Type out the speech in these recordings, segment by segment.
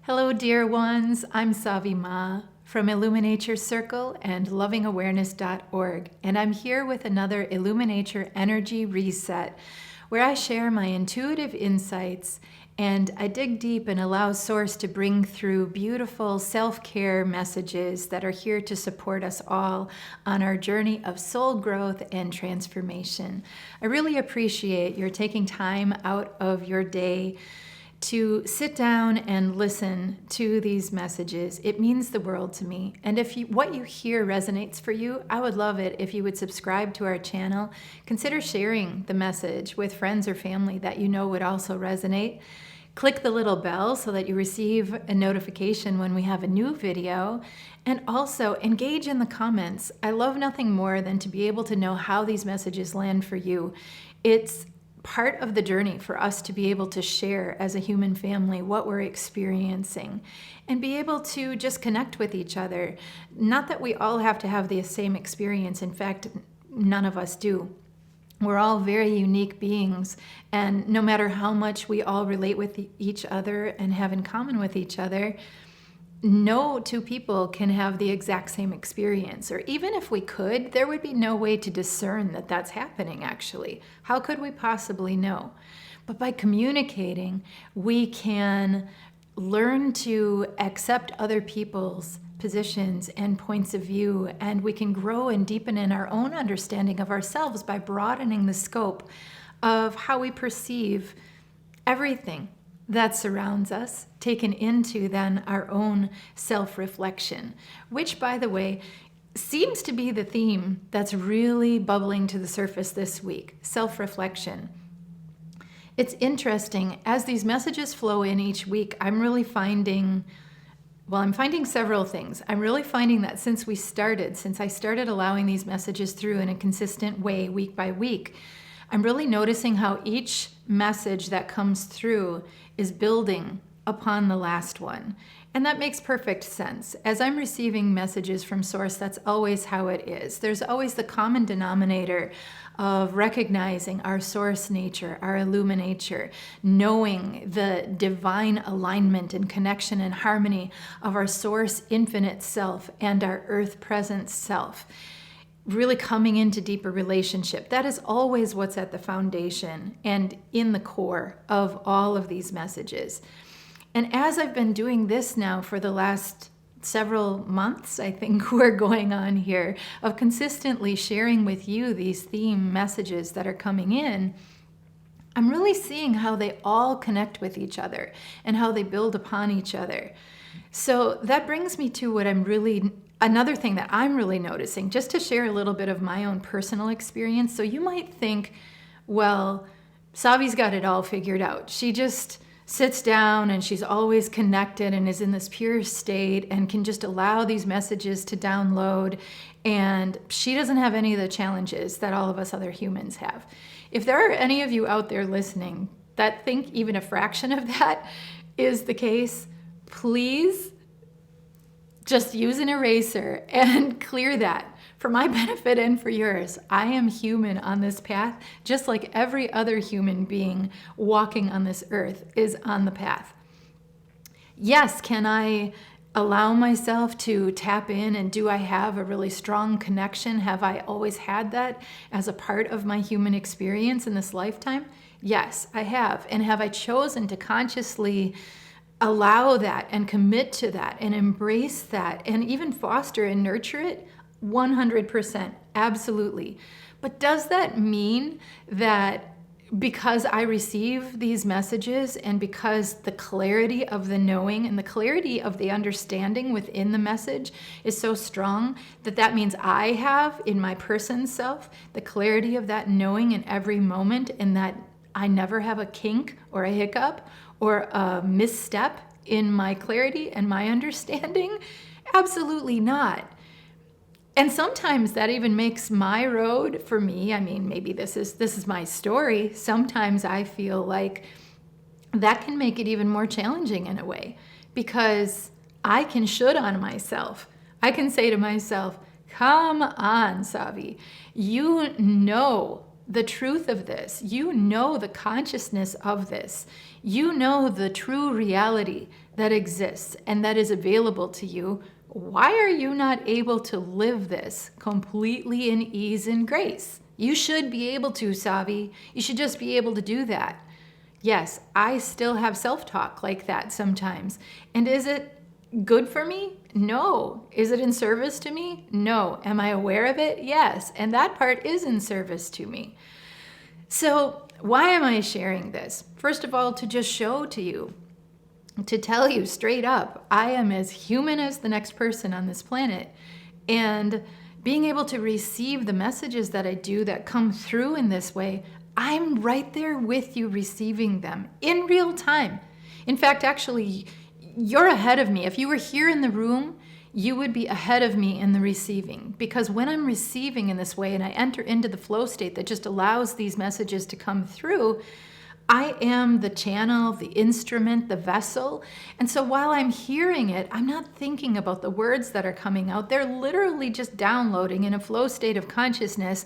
Hello, dear ones. I'm Savi Ma from IllumiNature Circle and lovingawareness.org, and I'm here with another IllumiNature Energy Reset, where I share my intuitive insights and I dig deep and allow Source to bring through beautiful self-care messages that are here to support us all on our journey of soul growth and transformation. I really appreciate your taking time out of your day to sit down and listen to these messages. It means the world to me. And if what you hear resonates for you, I would love it if you would subscribe to our channel. Consider sharing the message with friends or family that you know would also resonate. Click the little bell so that you receive a notification when we have a new video. And also engage in the comments. I love nothing more than to be able to know how these messages land for you. It's part of the journey for us to be able to share as a human family what we're experiencing and be able to just connect with each other. Not that we all have to have the same experience. In fact, none of us do. We're all very unique beings, and no matter how much we all relate with each other and have in common with each other, no two people can have the exact same experience. Or even if we could, there would be no way to discern that that's happening, actually. How could we possibly know? But by communicating, we can learn to accept other people's positions and points of view, and we can grow and deepen in our own understanding of ourselves by broadening the scope of how we perceive everything that surrounds us, taken into then our own self-reflection, which, by the way, seems to be the theme that's really bubbling to the surface this week, self-reflection. It's interesting, as these messages flow in each week, I'm finding several things. I'm really finding that since I started allowing these messages through in a consistent way, week by week, I'm really noticing how each message that comes through is building upon the last one. And that makes perfect sense. As I'm receiving messages from Source, that's always how it is. There's always the common denominator of recognizing our source nature, our IllumiNature, knowing the divine alignment and connection and harmony of our source infinite self and our earth presence self. Really coming into deeper relationship. That is always what's at the foundation and in the core of all of these messages. And as I've been doing this now for the last several months, I think we're going on here, of consistently sharing with you these theme messages that are coming in, I'm really seeing how they all connect with each other and how they build upon each other. So that brings me to another thing that I'm really noticing, just to share a little bit of my own personal experience. So you might think, well, Savi's got it all figured out. She just sits down and she's always connected and is in this pure state and can just allow these messages to download, and she doesn't have any of the challenges that all of us other humans have. If there are any of you out there listening that think even a fraction of that is the case, please just use an eraser and clear that for my benefit and for yours. I am human on this path, just like every other human being walking on this earth is on the path. Yes, can I allow myself to tap in, and do I have a really strong connection? Have I always had that as a part of my human experience in this lifetime? Yes, I have. And have I chosen to consciously allow that and commit to that and embrace that and even foster and nurture it? 100%, absolutely. But does that mean that because I receive these messages and because the clarity of the knowing and the clarity of the understanding within the message is so strong, that means I have in my person self the clarity of that knowing in every moment, and that I never have a kink or a hiccup or a misstep in my clarity and my understanding? Absolutely not. And sometimes that even makes my road, for me, I mean, maybe this is my story. Sometimes I feel like that can make it even more challenging in a way, because I can should on myself. I can say to myself, come on, Savi, you know the truth of this. You know the consciousness of this. You know the true reality that exists and that is available to you. Why are you not able to live this completely in ease and grace? You should be able to, Savi. You should just be able to do that. Yes, I still have self-talk like that sometimes. And is it good for me? No. Is it in service to me? No. Am I aware of it? Yes. And that part is in service to me. So why am I sharing this? First of all, to just show to you, to tell you straight up, I am as human as the next person on this planet. And being able to receive the messages that I do that come through in this way, I'm right there with you receiving them in real time. In fact, actually, you're ahead of me. If you were here in the room, you would be ahead of me in the receiving. Because when I'm receiving in this way and I enter into the flow state that just allows these messages to come through, I am the channel, the instrument, the vessel. And so while I'm hearing it, I'm not thinking about the words that are coming out. They're literally just downloading in a flow state of consciousness.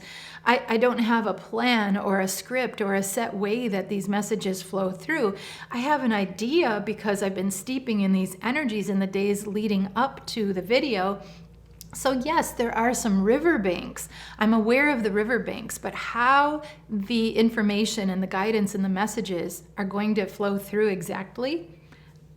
I don't have a plan or a script or a set way that these messages flow through. I have an idea because I've been steeping in these energies in the days leading up to the video. So yes, there are some riverbanks. I'm aware of the riverbanks, but how the information and the guidance and the messages are going to flow through exactly,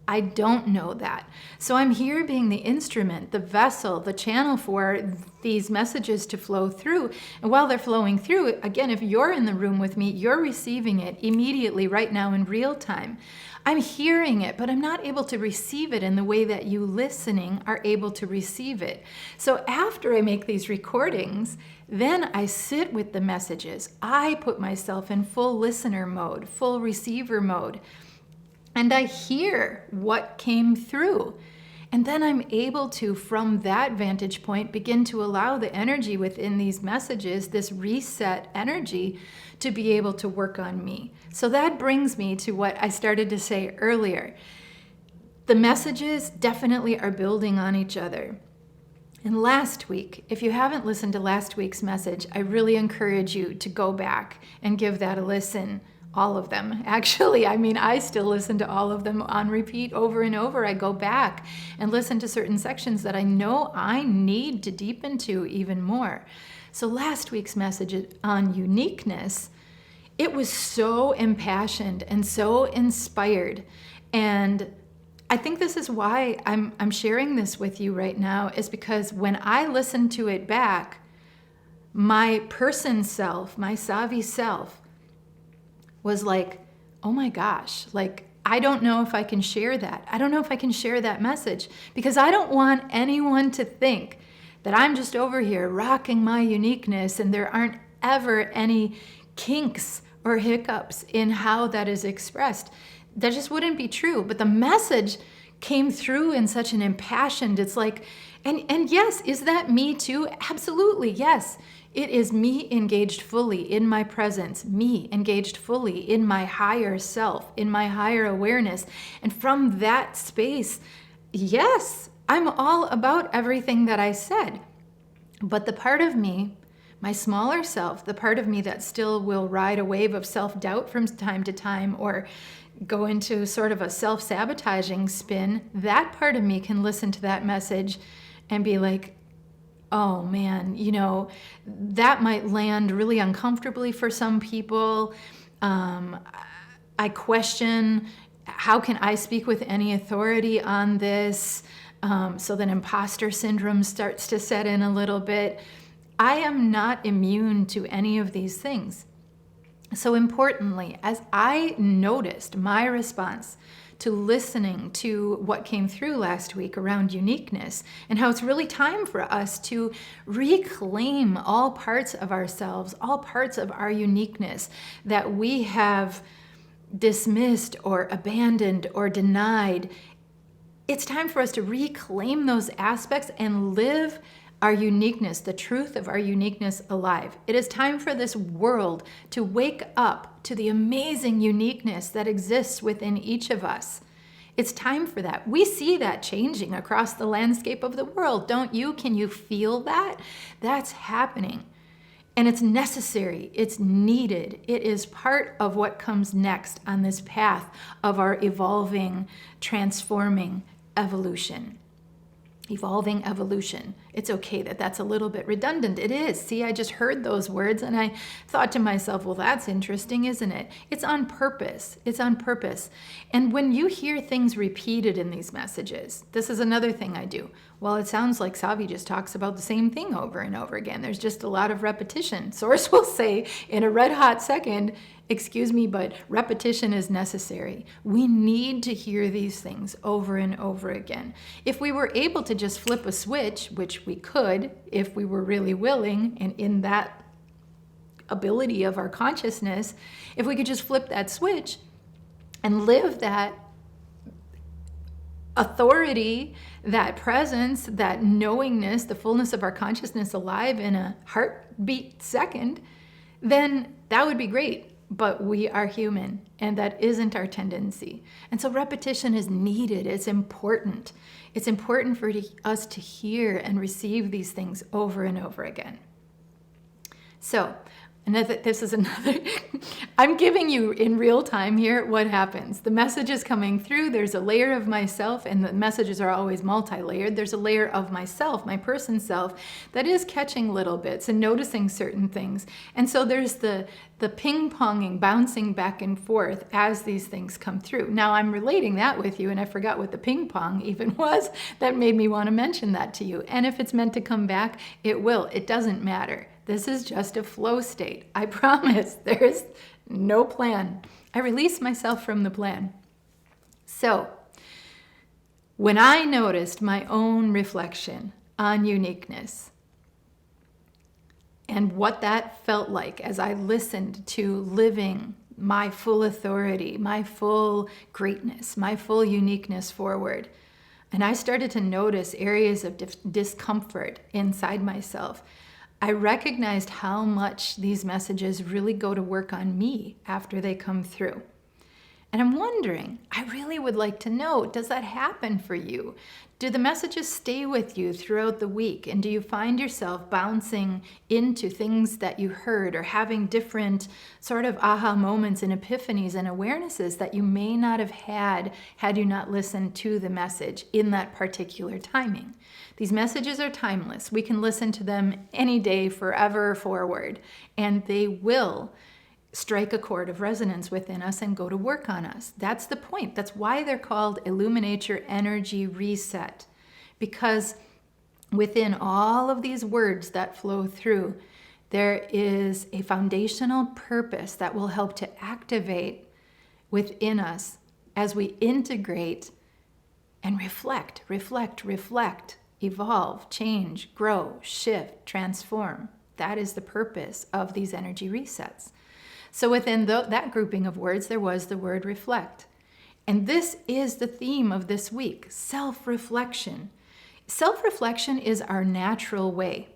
I don't know that. So I'm here being the instrument, the vessel, the channel for these messages to flow through. And while they're flowing through, again, if you're in the room with me, you're receiving it immediately right now in real time. I'm hearing it, but I'm not able to receive it in the way that you listening are able to receive it. So after I make these recordings, then I sit with the messages. I put myself in full listener mode, full receiver mode, and I hear what came through. And then I'm able to, from that vantage point, begin to allow the energy within these messages, this reset energy, to be able to work on me. So that brings me to what I started to say earlier. The messages definitely are building on each other. And last week, if you haven't listened to last week's message, I really encourage you to go back and give that a listen. All of them. Actually, I still listen to all of them on repeat over and over. I go back and listen to certain sections that I know I need to deep into even more. So last week's message on uniqueness, it was so impassioned and so inspired. And I think this is why I'm sharing this with you right now, is because when I listened to it back, my person self, my Savi self, was like, oh my gosh, like, I don't know if I can share that. I don't know if I can share that message, because I don't want anyone to think that I'm just over here rocking my uniqueness and there aren't ever any kinks or hiccups in how that is expressed. That just wouldn't be true. But the message came through in such an impassioned, it's like, and yes, is that me too? Absolutely, yes. It is me engaged fully in my presence, me engaged fully in my higher self, in my higher awareness. And from that space, yes, I'm all about everything that I said. But the part of me, my smaller self, the part of me that still will ride a wave of self-doubt from time to time or go into sort of a self-sabotaging spin, that part of me can listen to that message and be like, oh man, that might land really uncomfortably for some people. I question, how can I speak with any authority on this? So then impostor syndrome starts to set in a little bit. I am not immune to any of these things. So importantly, as I noticed my response to listening to what came through last week around uniqueness and how it's really time for us to reclaim all parts of ourselves, all parts of our uniqueness that we have dismissed or abandoned or denied. It's time for us to reclaim those aspects and live our uniqueness, the truth of our uniqueness alive. It is time for this world to wake up to the amazing uniqueness that exists within each of us. It's time for that. We see that changing across the landscape of the world, don't you? Can you feel that? That's happening. And it's necessary, it's needed, it is part of what comes next on this path of our evolving, transforming evolution. Evolving evolution. It's okay that that's a little bit redundant. It is. See, I just heard those words and I thought to myself, well, that's interesting, isn't it? It's on purpose. It's on purpose. And when you hear things repeated in these messages, this is another thing I do. Well, it sounds like Savi just talks about the same thing over and over again. There's just a lot of repetition. Source will say in a red hot second, excuse me, but repetition is necessary. We need to hear these things over and over again. If we were able to just flip a switch, which we could if we were really willing and in that ability of our consciousness, if we could just flip that switch and live that authority, that presence, that knowingness, the fullness of our consciousness alive in a heartbeat second, then that would be great. But we are human, and that isn't our tendency. And so repetition is needed. It's important. It's important for us to hear and receive these things over and over again. So, this is another, I'm giving you in real time here what happens. The message is coming through, there's a layer of myself, and the messages are always multi-layered. There's a layer of myself, my person self, that is catching little bits and noticing certain things. And so there's the ping-ponging, bouncing back and forth as these things come through. Now I'm relating that with you, and I forgot what the ping-pong even was. That made me want to mention that to you. And if it's meant to come back, it will. It doesn't matter. This is just a flow state. I promise. There's no plan. I release myself from the plan. So, when I noticed my own reflection on uniqueness and what that felt like as I listened to living my full authority, my full greatness, my full uniqueness forward, and I started to notice areas of discomfort inside myself, I recognized how much these messages really go to work on me after they come through. And I'm wondering, I really would like to know, does that happen for you? Do the messages stay with you throughout the week? And do you find yourself bouncing into things that you heard or having different sort of aha moments and epiphanies and awarenesses that you may not have had you not listened to the message in that particular timing? These messages are timeless. We can listen to them any day, forever forward, and they will strike a chord of resonance within us and go to work on us. That's the point. That's why they're called IllumiNature Energy Reset, because within all of these words that flow through, there is a foundational purpose that will help to activate within us as we integrate and reflect, evolve, change, grow, shift, transform. That is the purpose of these energy resets. So within that grouping of words, there was the word reflect. And this is the theme of this week, self-reflection. Self-reflection is our natural way.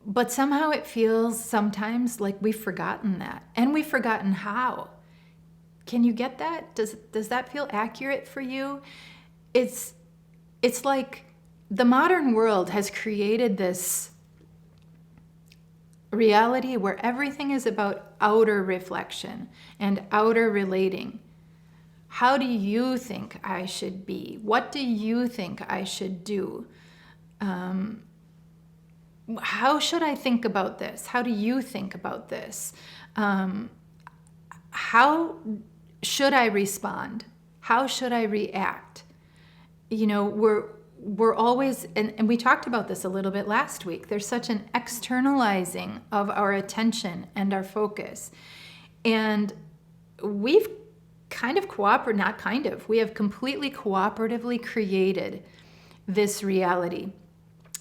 But somehow it feels sometimes like we've forgotten that. And we've forgotten how. Can you get that? Does that feel accurate for you? It's like the modern world has created this reality where everything is about outer reflection and outer relating. How do you think I should be? What do you think I should do? How should I think about this? How do you think about this? How should I respond? How should I react? You know, we're always, and we talked about this a little bit last week, there's such an externalizing of our attention and our focus. And we've we have completely cooperatively created this reality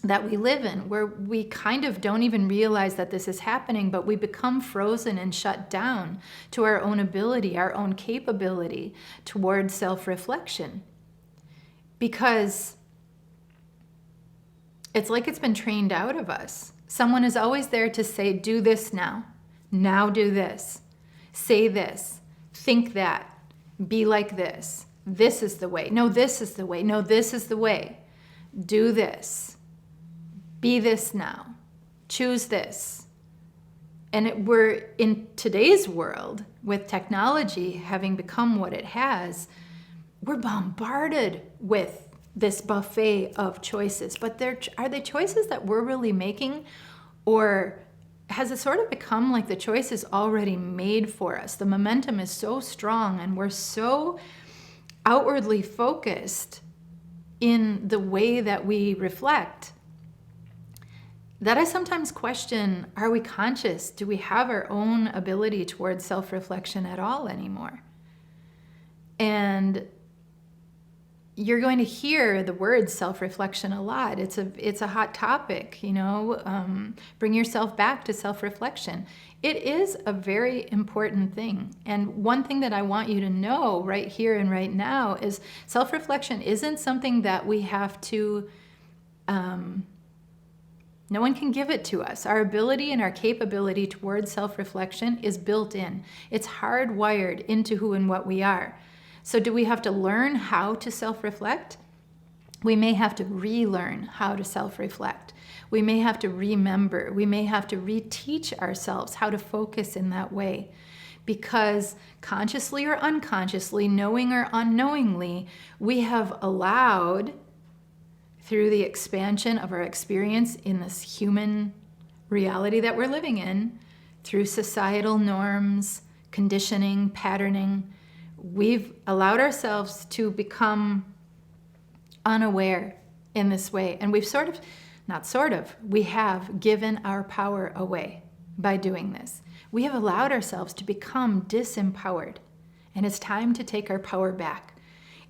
that we live in, where we kind of don't even realize that this is happening, but we become frozen and shut down to our own ability, our own capability towards self-reflection. Because it's like it's been trained out of us. Someone is always there to say, do this now. Now do this. Say this. Think that. Be like this. This is the way. No, this is the way. No, this is the way. Do this. Be this now. choose this. And we're in today's world, with technology having become what it has, we're bombarded with this buffet of choices. But are they choices that we're really making, or has it sort of become like the choice is already made for us? The momentum is so strong and we're so outwardly focused in the way that we reflect that I sometimes question, are we conscious? Do we have our own ability towards self-reflection at all anymore? And you're going to hear the word self-reflection a lot. It's a hot topic, bring yourself back to self-reflection. It is a very important thing. And one thing that I want you to know right here and right now is self-reflection isn't something that we have to, no one can give it to us. Our ability and our capability towards self-reflection is built in. It's hardwired into who and what we are. So do we have to learn how to self-reflect? We may have to relearn how to self-reflect. We may have to remember. We may have to reteach ourselves how to focus in that way. Because consciously or unconsciously, knowing or unknowingly, we have allowed, through the expansion of our experience in this human reality that we're living in, through societal norms, conditioning, patterning, we've allowed ourselves to become unaware in this way. And we've we have given our power away by doing this. We have allowed ourselves to become disempowered. And it's time to take our power back.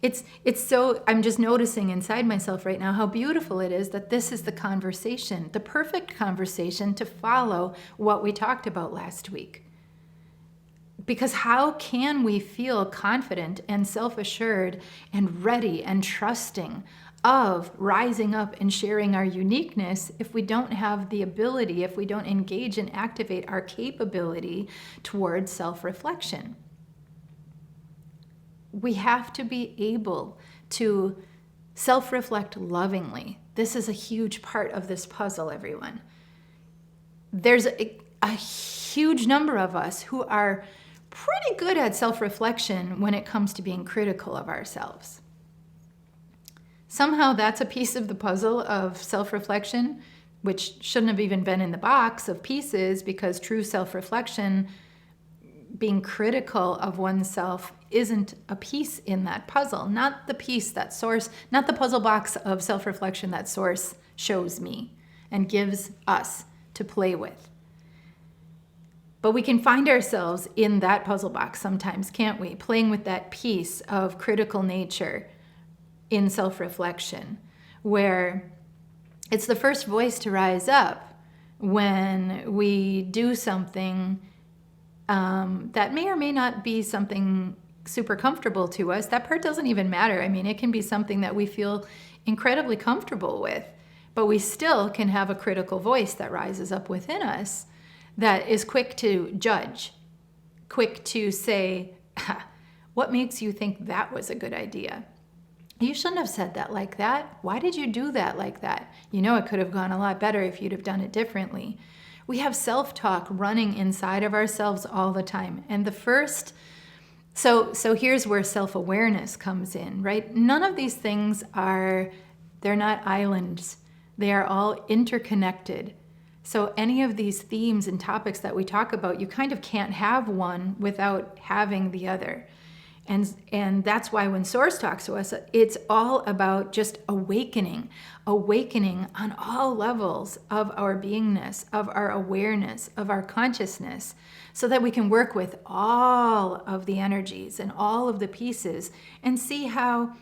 I'm just noticing inside myself right now how beautiful it is that this is the conversation, the perfect conversation to follow what we talked about last week. Because how can we feel confident and self-assured and ready and trusting of rising up and sharing our uniqueness if we don't have the ability, if we don't engage and activate our capability towards self-reflection? We have to be able to self-reflect lovingly. This is a huge part of this puzzle, everyone. There's a huge number of us who are pretty good at self-reflection when it comes to being critical of ourselves. Somehow that's a piece of the puzzle of self-reflection, which shouldn't have even been in the box of pieces, because true self-reflection, being critical of oneself, isn't a piece in that puzzle. Not the piece that Source, not the puzzle box of self-reflection that Source shows me and gives us to play with. But we can find ourselves in that puzzle box sometimes, can't we? Playing with that piece of critical nature in self-reflection, where it's the first voice to rise up when we do something that may or may not be something super comfortable to us. That part doesn't even matter. I mean, it can be something that we feel incredibly comfortable with, but we still can have a critical voice that rises up within us that is quick to judge, quick to say, what makes you think that was a good idea? You shouldn't have said that like that. Why did you do that like that? It could have gone a lot better if you'd have done it differently. We have self-talk running inside of ourselves all the time. And so here's where self-awareness comes in, right? None of these things they're not islands. They are all interconnected. So any of these themes and topics that we talk about, you kind of can't have one without having the other. And that's why when Source talks to us, it's all about just awakening on all levels of our beingness, of our awareness, of our consciousness, so that we can work with all of the energies and all of the pieces and see how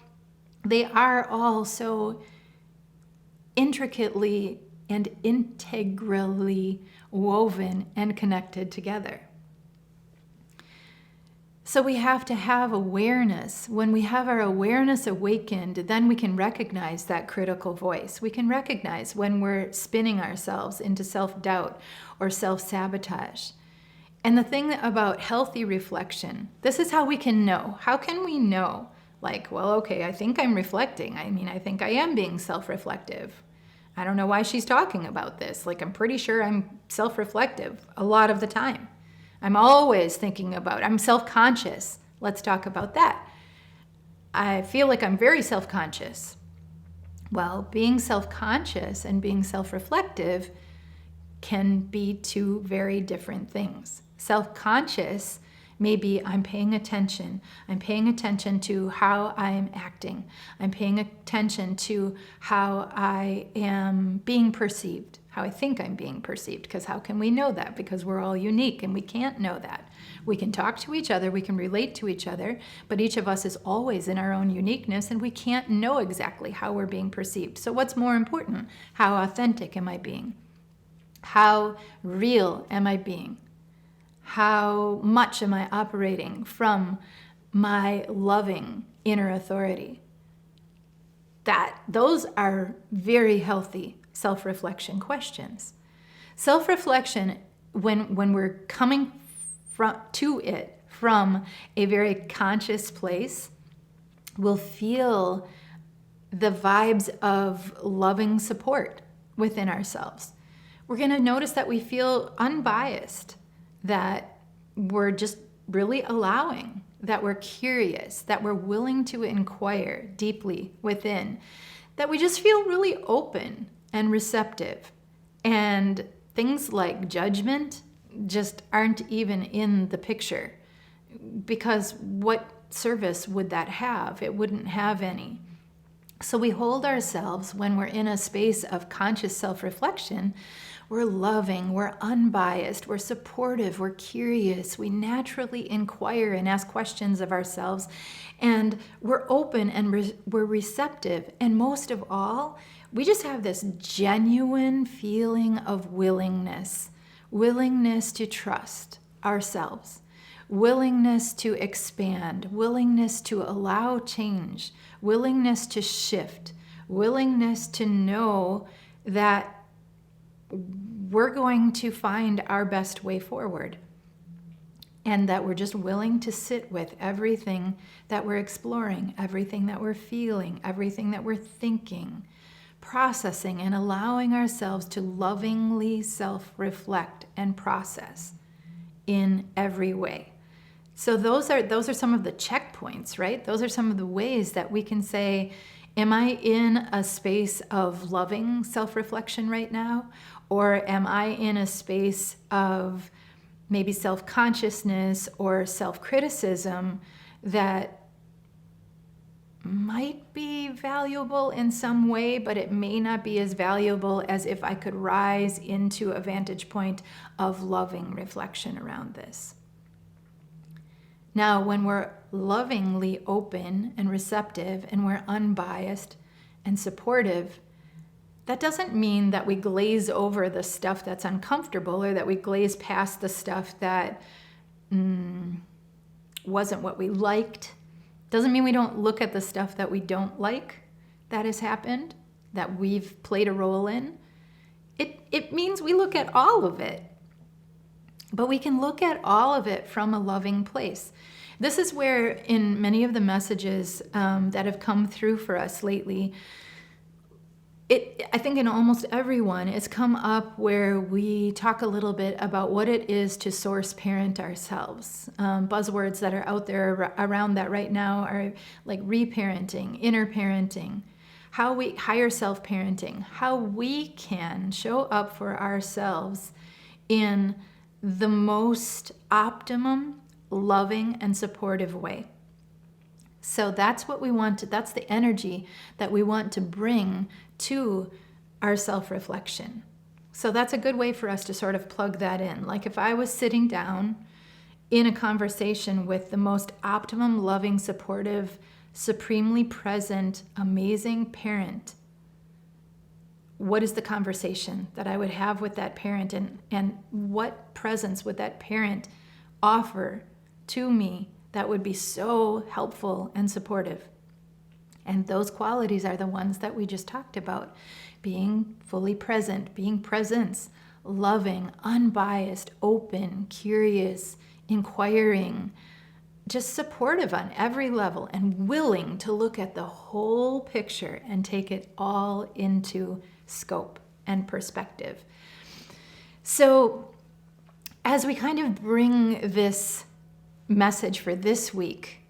they are all so intricately and integrally woven and connected together. So we have to have awareness. When we have our awareness awakened, then we can recognize that critical voice. We can recognize when we're spinning ourselves into self-doubt or self-sabotage. And the thing about healthy reflection, this is how we can know. How can we know? Like, well, okay, I think I'm reflecting. I think I am being self-reflective. I don't know why she's talking about this. Like, I'm pretty sure I'm self-reflective a lot of the time. I'm always thinking about, I'm self-conscious. Let's talk about that. I feel like I'm very self-conscious. Well, being self-conscious and being self-reflective can be two very different things. Self-conscious, maybe I'm paying attention. I'm paying attention to how I am acting. I'm paying attention to how I am being perceived, how I think I'm being perceived. Because how can we know that? Because we're all unique and we can't know that. We can talk to each other, we can relate to each other, but each of us is always in our own uniqueness and we can't know exactly how we're being perceived. So what's more important? How authentic am I being? How real am I being? How much am I operating from my loving inner authority? Those are very healthy self-reflection questions. Self-reflection, when we're coming to it from a very conscious place, will feel the vibes of loving support within ourselves. We're going to notice that we feel unbiased, that we're just really allowing, that we're curious, that we're willing to inquire deeply within, that we just feel really open and receptive. And things like judgment just aren't even in the picture, because what service would that have? It wouldn't have any. So we hold ourselves when we're in a space of conscious self-reflection. We're loving, we're unbiased, we're supportive, we're curious, we naturally inquire and ask questions of ourselves, and we're open and we're receptive. And most of all, we just have this genuine feeling of willingness to trust ourselves, willingness to expand, willingness to allow change, willingness to shift, willingness to know that we're going to find our best way forward, and that we're just willing to sit with everything that we're exploring, everything that we're feeling, everything that we're thinking, processing, and allowing ourselves to lovingly self-reflect and process in every way. So those are some of the checkpoints, right? Those are some of the ways that we can say, am I in a space of loving self-reflection right now? Or am I in a space of maybe self-consciousness or self-criticism that might be valuable in some way, but it may not be as valuable as if I could rise into a vantage point of loving reflection around this? Now, when we're lovingly open and receptive and we're unbiased and supportive, that doesn't mean that we glaze over the stuff that's uncomfortable, or that we glaze past the stuff that wasn't what we liked. Doesn't mean we don't look at the stuff that we don't like that has happened, that we've played a role in. It means we look at all of it. But we can look at all of it from a loving place. This is where, in many of the messages that have come through for us lately, I think in almost everyone, it's come up where we talk a little bit about what it is to source parent ourselves. Buzzwords that are out there around that right now are like reparenting, inner parenting, higher self-parenting, how we can show up for ourselves in the most optimum, loving, and supportive way. So that's what we want to, that's the energy that we want to bring to our self-reflection. So that's a good way for us to sort of plug that in. Like if I was sitting down in a conversation with the most optimum, loving, supportive, supremely present, amazing parent, what is the conversation that I would have with that parent, and what presence would that parent offer to me that would be so helpful and supportive? And those qualities are the ones that we just talked about. Being fully present, being presence, loving, unbiased, open, curious, inquiring, just supportive on every level, and willing to look at the whole picture and take it all into scope and perspective. So as we kind of bring this message for this week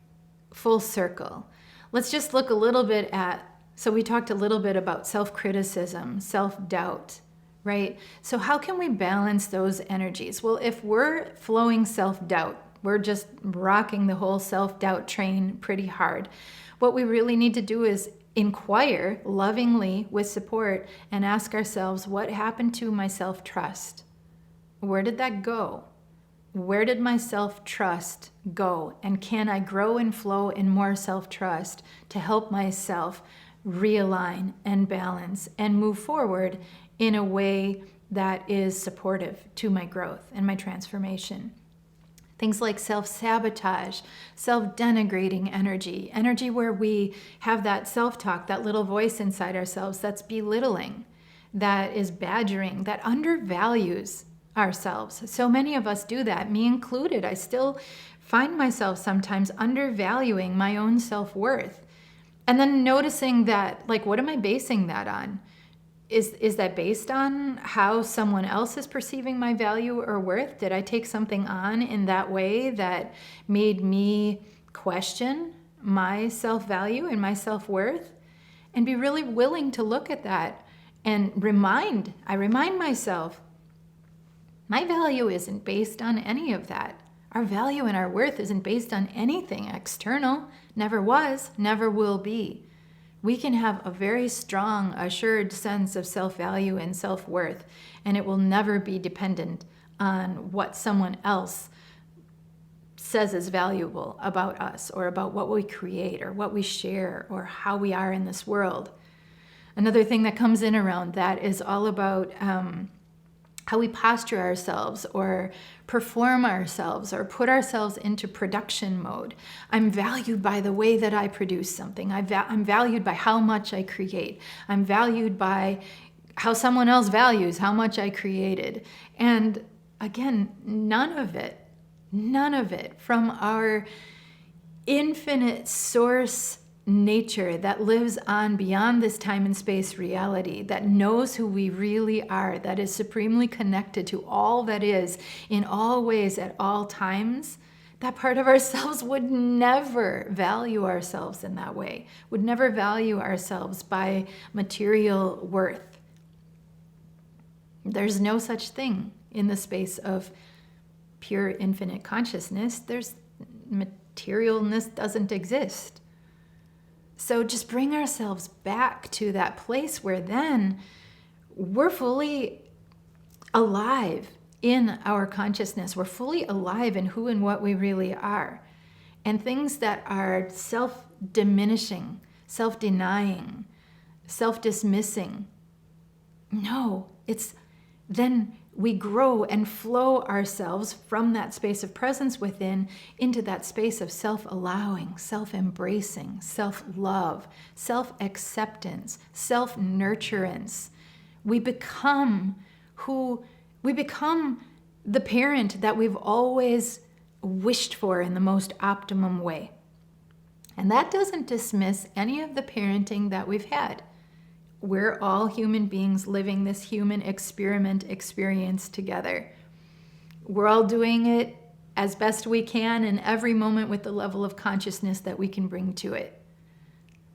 full circle, let's just look a little bit at, so we talked a little bit about self-criticism, self-doubt, right? So how can we balance those energies? Well, if we're flowing self-doubt, we're just rocking the whole self-doubt train pretty hard. What we really need to do is inquire lovingly with support and ask ourselves, what happened to my self-trust? Where did that go? Where did my self-trust go? And can I grow and flow in more self-trust to help myself realign and balance and move forward in a way that is supportive to my growth and my transformation? Things like self-sabotage, self-denigrating energy where we have that self-talk, that little voice inside ourselves that's belittling, that is badgering, that undervalues ourselves. So many of us do that, me included. I still find myself sometimes undervaluing my own self-worth. And then noticing that, like, what am I basing that on? Is that based on how someone else is perceiving my value or worth? Did I take something on in that way that made me question my self-value and my self-worth? And be really willing to look at that and I remind myself, my value isn't based on any of that. Our value and our worth isn't based on anything external. Never was, never will be. We can have a very strong, assured sense of self-value and self-worth, and it will never be dependent on what someone else says is valuable about us or about what we create or what we share or how we are in this world. Another thing that comes in around that is all about how we posture ourselves or perform ourselves or put ourselves into production mode. I'm valued by the way that I produce something. I'm valued by how much I create. I'm valued by how someone else values how much I created. And again, none of it from our infinite source nature that lives on beyond this time and space reality, that knows who we really are, that is supremely connected to all that is in all ways at all times. That part of ourselves would never value ourselves in that way, would never value ourselves by material worth. There's no such thing in the space of pure infinite consciousness. Materialness doesn't exist. So just bring ourselves back to that place where then we're fully alive in our consciousness. We're fully alive in who and what we really are. And things that are self-diminishing, self-denying, self-dismissing, no, it's then we grow and flow ourselves from that space of presence within into that space of self-allowing, self-embracing, self-love, self-acceptance, self-nurturance. We become the parent that we've always wished for in the most optimum way. And that doesn't dismiss any of the parenting that we've had. We're all human beings living this human experiment experience together. We're all doing it as best we can in every moment with the level of consciousness that we can bring to it.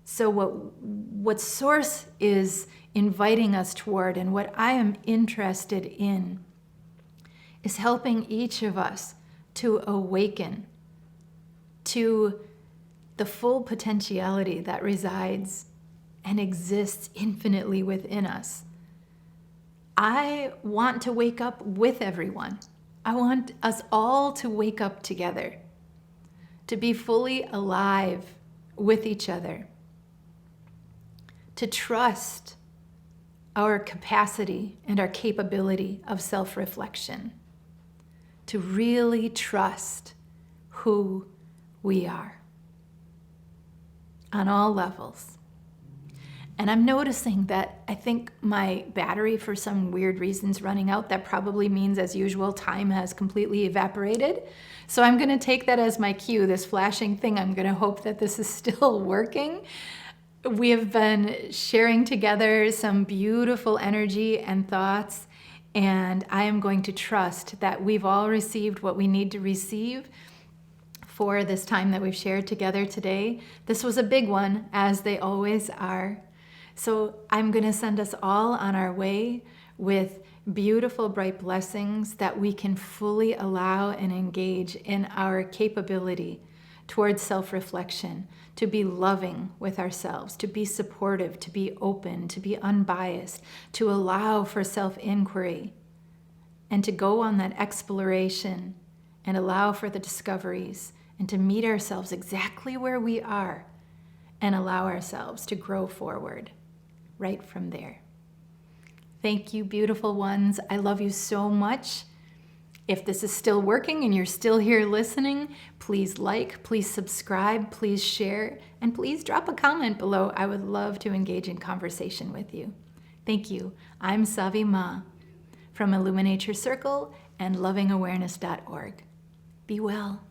So what Source is inviting us toward, and what I am interested in, is helping each of us to awaken to the full potentiality that resides and exists infinitely within us. I want to wake up with everyone. I want us all to wake up together, to be fully alive with each other, to trust our capacity and our capability of self-reflection, to really trust who we are on all levels. And I'm noticing that I think my battery, for some weird reasons, running out. That probably means, as usual, time has completely evaporated. So I'm going to take that as my cue, this flashing thing. I'm going to hope that this is still working. We have been sharing together some beautiful energy and thoughts, and I am going to trust that we've all received what we need to receive for this time that we've shared together today. This was a big one, as they always are. So I'm going to send us all on our way with beautiful, bright blessings that we can fully allow and engage in our capability towards self-reflection, to be loving with ourselves, to be supportive, to be open, to be unbiased, to allow for self-inquiry, and to go on that exploration and allow for the discoveries, and to meet ourselves exactly where we are and allow ourselves to grow forward right from there. Thank you, beautiful ones. I love you so much. If this is still working and you're still here listening, please like, please subscribe, please share, and please drop a comment below. I would love to engage in conversation with you. Thank you. I'm Savi Ma from IllumiNature Circle and lovingawareness.org. Be well.